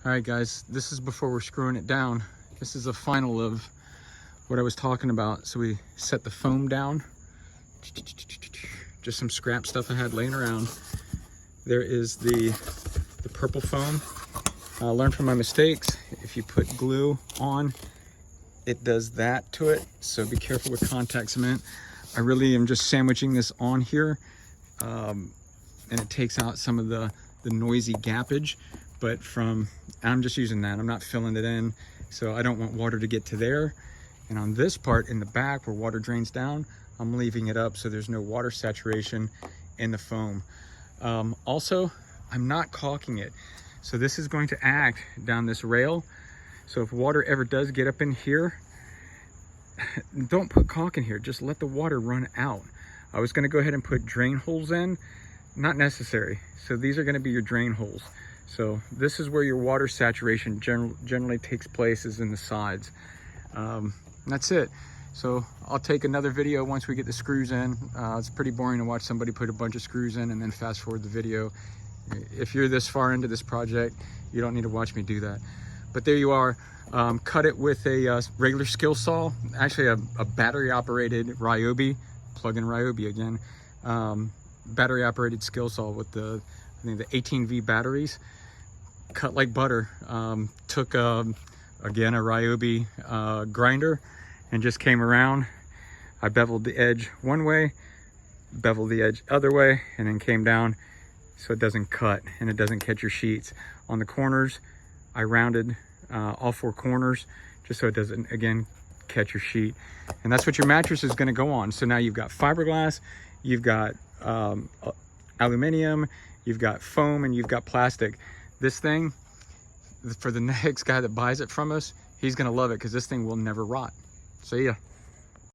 All right, guys, this is before we're screwing it down. This is a final of what I was talking about. So we set the foam down. Just some scrap stuff I had laying around. There is the purple foam. Learn from my mistakes. If you put glue on, it does that to it. So be careful with contact cement. I really am just sandwiching this on here. And it takes out some of the noisy gappage. But I'm just using that. I'm not filling it in. So I don't want water to get to there. And on this part in the back where water drains down, I'm leaving it up so there's no water saturation in the foam. Also, I'm not caulking it. So this is going to act down this rail. So if water ever does get up in here, don't put caulk in here. Just let the water run out. I was gonna go ahead and put drain holes in. Not necessary. So these are gonna be your drain holes. So this is where your water saturation generally takes place, is in the sides. That's it. So I'll take another video once we get the screws in. It's pretty boring to watch somebody put a bunch of screws in and then fast forward the video. If you're this far into this project, you don't need to watch me do that. But there you are. Cut it with a regular skill saw, actually a battery operated Ryobi, plug-in Ryobi again. Battery operated skill saw with I think the 18V batteries. Cut like butter. Took again a Ryobi grinder and just came around. I beveled the edge one way, beveled the edge other way, and then came down so it doesn't cut and it doesn't catch your sheets. On the corners, I rounded all four corners just so it doesn't, again, catch your sheet. And that's what your mattress is going to go on. So now you've got fiberglass, you've got aluminium, you've got foam, and you've got plastic. This thing, for the next guy that buys it from us, he's going to love it because this thing will never rot. See ya.